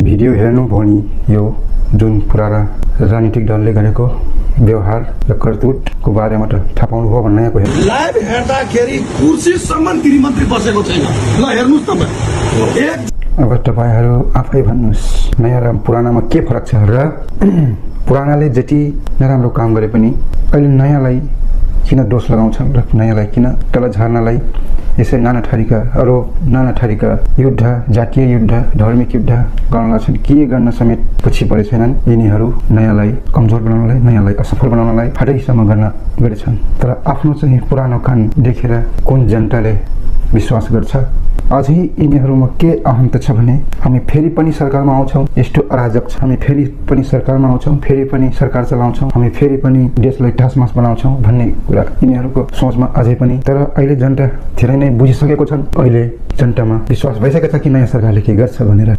Video हेर्नु भनी यो जुन पुराना राजनीतिक दलले गरेको व्यवहार र करतुतको बारेमा त थाहा पाउनु भयो भन्ने यहाँको लाइभ हेर्दाखेरि कुर्सीसम्म गृहमन्त्री बसेको छैन। ल हेर्नुहोस् तपाईँ। अब तपाईहरू आफै भन्नुहोस् नयाँ र पुरानामा के फरक छ र पुरानाले जति नराम्रो काम गरे पनि अहिले नयाँलाई किन दोष लगाउँछन् र नयाँलाई किन तल झार्नलाई यसै नाना थरीका युद्ध, जातीय युद्ध, धार्मिक युद्ध गर्न लाग्छन्। के गर्न समेत पछि परेछन् यिनीहरू नयाँलाई कमजोर बनाउनलाई, नयाँलाई असफल बनाउनलाई हदैसम्म गर्न गरेछन्। तर आफ्नो चाहिँ पुरानो कान देखेर कुन जनताले विश्वास गर्छ? अझै यिनीहरूमा के अहन्त छ भने हामी फेरि पनि सरकारमा आउँछौँ, यस्तो अराजक छ, हामी फेरि पनि सरकारमा आउँछौँ, फेरि पनि सरकार चलाउँछौँ, हामी फेरि पनि देशलाई टासमास बनाउँछौँ भन्ने कुरा यिनीहरूको सोचमा अझै पनि। तर अहिले जनता धेरै नै बुझिसकेको छन्। अहिले जनतामा विश्वास भइसकेको छ कि नयाँ सरकारले के गर्छ भनेर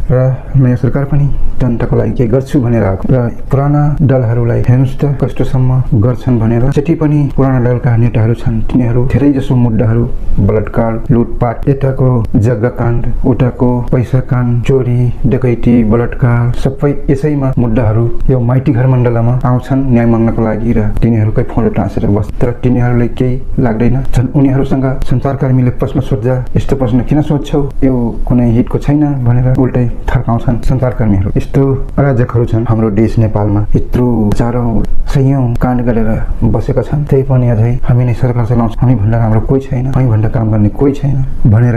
र नयाँ सरकार पनि जनताको लागि के गर्छु भनेर आएको। र पुराना दलहरूलाई हेर्नुहोस् त कस्तोसम्म गर्छन् भनेर। जति पनि पुराना दलका नेताहरू छन् तिनीहरू धेरै जसो मुद्दाहरू बलात्कार, लुटपाट, यताको जग्गा काण्ड, उताको पैसा काण्ड, चोरी, डकैती, बलात्कार सबै यसैमा मुद्दाहरू यो माइती घर मण्डलमा आउँछन् न्याय माग्नको लागि र तिनीहरूकै फोटो टाँसेर बस। तर तिनीहरूलाई केही लाग्दैन। झन् उनीहरूसँग सञ्चारकर्मीले प्रश्न सोध्दा यस्तो प्रश्न किन सोध्छौ, यो कुनै हितको छैन भनेर उल्टै थर्काउँछन् सञ्चारकर्मीहरू। यस्तो अराजकहरू छन् हाम्रो देश नेपालमा। यत्रो हजारौं सयौं काण्ड गरेर बसेका छन्। त्यही पनि अझै हामी नै सरकार चलाउँछौँ, हामी भन्दा राम्रो कोही छैन, हामी भन्दा काम गर्ने कोही छैन भनेर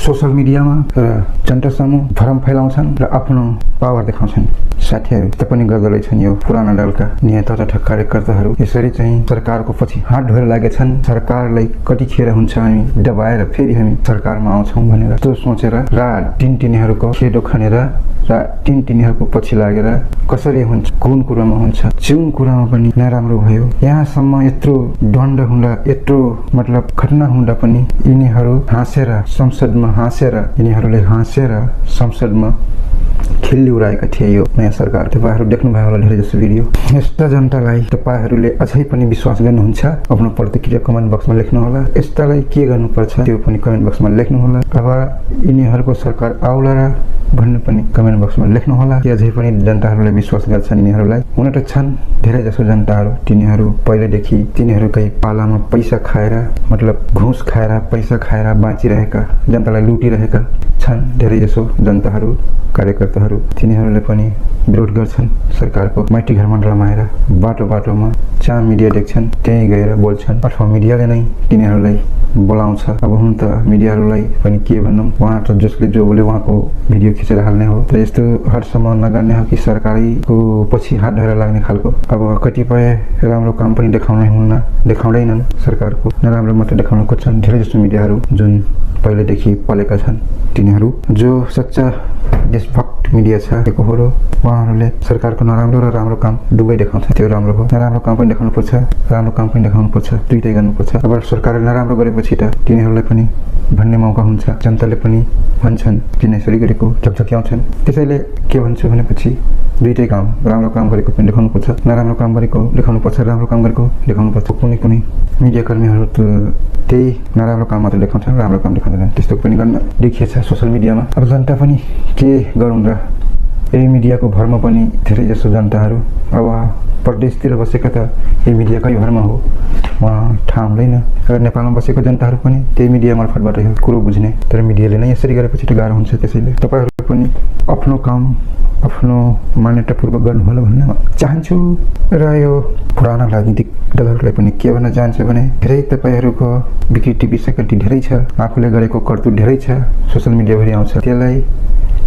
सोसल मिडियामा र जनता सामु भरम फैलाउँछन् र आफ्नो पावर देखाउँछन्। साथीहरू त पनि गर्दो रहेछन् यो पुराना दलका नेता तथा कार्यकर्ताहरू। यसरी चाहिँ सरकारको पछि हात धोएर लागेछन्। सरकारलाई कतिखेर हुन्छ हामी दबाएर फेरि हामी सरकारमा आउँछौँ भनेर त्यो सोचेर रात दिन तिनीहरूको खेदो खनेर र तिनीहरूको पछि लागेर कसरी हुन्छ, कुन कुरामा हुन्छ, जुन कुरामा पनि नराम्रो भयो यहाँसम्म यत्रो दण्ड हुँदा, यत्रो मतलब घटना हुँदा पनि यिनीहरू यिनीहरूले हाँसेर संसदमा खिल्ली उडाएका थिए यो नयाँ सरकार। तपाईहरू देख्नुभयो होला धेरै जसो भिडियो। यस्ता जनतालाई तपाईहरूले अझै पनि विश्वास गर्नुहुन्छ? आफ्नो प्रतिक्रिया कमेन्ट बक्समा लेख्नुहोला। यस्तालाई के गर्नुपर्छ त्यो पनि कमेन्ट बक्समा लेख्नुहोला। अब यिनीहरूको सरकार आउला र भन्ने पनि कमेन्ट बक्समा लेख्नुहोला। कि अझै पनि जनताहरूले विश्वास गर्छन् यिनीहरूलाई? हुन त छन् धेरै जसो जनताहरू तिनीहरू पहिलेदेखि तिनीहरूकै पालामा पैसा खाएर मतलब घुस खाएर पैसा खाएर बाँचिरहेका, जनतालाई लुटिरहेका छन् धेरै जसो जनताहरू, कार्यकर्ताहरू। तिनीहरूले पनि विरोध गर्छन् सरकारको। माइती घर मण्डलमा आएर बाटोमा जहाँ मिडिया देख्छन् त्यहीँ गएर बोल्छन् अथवा मिडियाले नै तिनीहरूलाई बोलाउँछ। अब हुन त मिडियाहरूलाई पनि के भनौँ, उहाँ त जसले जो बोले उहाँको भिडियो खिचेर हाल्ने हो। र यस्तो हदसम्म नगर्ने हो कि सरकारीको पछि हात धरेर लाग्ने खालको। अब कतिपय राम्रो काम पनि देखाउँदैनन् सरकारको, नराम्रो मात्रै देखाउन खोज्छन् धेरै जस्तो मिडियाहरू जुन पहिलेदेखि पलेका छन्। तिनीहरू जो सच्चा देशभक्त मिडिया छ त्यो हो र उहाँहरूले सरकारको नराम्रो र राम्रो काम दुवै देखाउँछ। त्यो राम्रो हो, नराम्रो काम पनि देखाउनु पर्छ, राम्रो काम पनि देखाउनु पर्छ, दुइटै गर्नुपर्छ। अब सरकारले नराम्रो गरेपछि त तिनीहरूलाई पनि भन्ने मौका हुन्छ, जनताले पनि भन्छन् किन यसरी गरेको झकझक्याउँछन्। त्यसैले के भन्छु भनेपछि दुइटै काम, राम्रो काम गरेको पनि देखाउनु पर्छ, नराम्रो काम गरेको देखाउनु पर्छ, राम्रो काम गरेको देखाउनु पर्छ। कुनै मिडिया कर्मीहरू त त्यही नराम्रो काम मात्रै देखाउँछन्, राम्रो काम देखाउँदैनन्। त्यस्तो पनि गर्न देखिएछ सोसल मिडियामा। अब जनता पनि के गरौँ र यही मिडियाको भरमा पनि धेरै जसो जनताहरू अब परदेशतिर बसेका त यही मिडियाकै भरमा हो, उहाँ थाहा हुँदैन। र नेपालमा बसेको जनताहरू पनि त्यही मिडिया मार्फतबाट यो कुरो बुझ्ने। तर मिडियाले नै यसरी गरेपछि त गाह्रो हुन्छ। त्यसैले तपाईँहरू पनि आफ्नो काम आफ्नो मान्यतापूर्वक गर्नु होला भन्न चाहन्छु। र यो पुराना राजनीतिक दलहरूलाई पनि के भन्न चाहन्छु भने धेरै तपाईँहरूको विकृति विसकृति धेरै छ, आफूले गरेको करतुत धेरै छ, सोसल मिडियाभरि आउँछ। त्यसलाई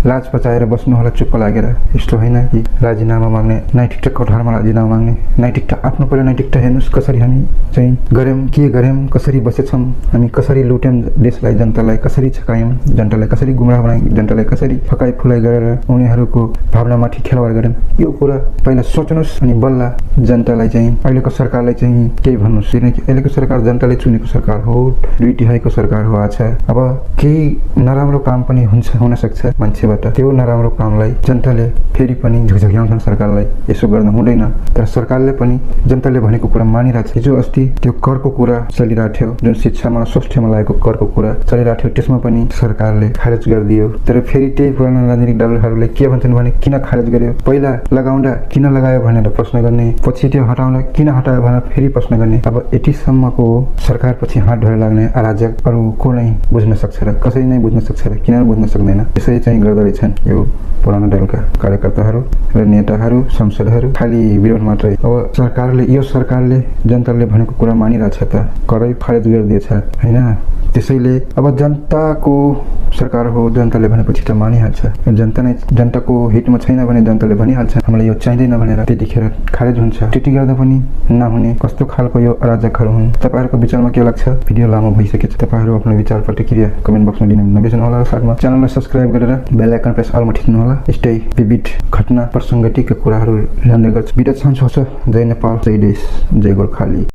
लाज बचाएर बस्नु होला चुप्प लागेर। यस्तो होइन कि राजीनामा माग्ने, नैतिकता कठोरमा राजीनामा माग्ने। नैतिकता आफ्नो पहिला नैतिकता हेर्नुहोस्, कसरी हामी चाहिँ गऱ्यौँ, के गऱ्यौँ, कसरी बसेछौँ, हामी कसरी लुट्यौँ देशलाई, जनतालाई कसरी छकायौँ, जनतालाई कसरी गुमराह बनायौँ, जनतालाई कसरी फकाइ फुलाइ गरेर उनीहरूको भावनामाथि खेलवाड गरेन। यो कुरा पहिला सोच्नुहोस् अनि बल्ल जनतालाई चाहिँ अहिलेको सरकारलाई चाहिँ केही भन्नुहोस्। किनकि अहिलेको सरकार जनताले चुनेको सरकार हो, 2 तिहाईको सरकार हो। आज अब केही नराम्रो काम पनि हुन सक्छ मान्छेबाट, त्यो नराम्रो कामलाई जनताले फेरि पनि झुक्झुक्याउँछन् सरकारलाई, यसो गर्न हुँदैन। तर सरकारले पनि जनताले भनेको कुरा मानिरहेको छ। हिजो अस्ति त्यो करको कुरा चलिरहेको थियो, जुन शिक्षामा स्वास्थ्यमा लागेको करको कुरा चलिरहेको थियो, त्यसमा पनि सरकारले खारेज गरिदियो। तर फेरि त्यही पुराना राजनीतिक दलहरूले के भन्छन् भने किन खारेज गर्यो, पहिला लगाउँदा किन लगायो भनेर प्रश्न गर्ने, पछि त्यो हटाउँदा किन हटायो भनेर फेरि प्रश्न गर्ने। अब यतिसम्मको सरकारपछि हात धरेर लाग्ने अराजक अरू को नै बुझ्न सक्छ र कसै नै बुझ्न सक्छ र किन बुझ्न सक्दैन। यसै चाहिँ गर्दो रहेछन् यो पुरानो दलका कार्यकर्ताहरू र नेताहरू, सांसदहरू, खालि विरोध मात्रै। अब सरकारले जनताले भनेको कुरा मानिरहेछ त, करै खारेज गरिदिएछ हैन। त्यसैले अब जनताको सरकार हो, जनताले भनेपछि त मानिहाल्छ। जनताको हितमा छैन भने जनताले भनिहाल्छ हामीलाई यो चाहिँदैन भनेर, त्यतिखेर खारेज हुन्छ। त्यति गर्दा पनि नहुने कस्तो खालको यो अराजकहरू हुन्। तपाईहरुको विचारमा के लाग्छ? भिडियो लामो भइसकेछ, तपाईहरु आफ्नो विचार प्रतिक्रिया कमेन्ट बक्समा दिन नबिर्सनु होला। साथमा च्यानललाई सब्स्क्राइब गरेर बेल आइकन प्रेस अलमा थिच्नु होला। यस्तै विविध घटना प्रसङ्गटिक कुराहरू ल्याउने गर्छ। भिडियो छन्छ। जय नेपाल, जय देश, जय गोर्खाली।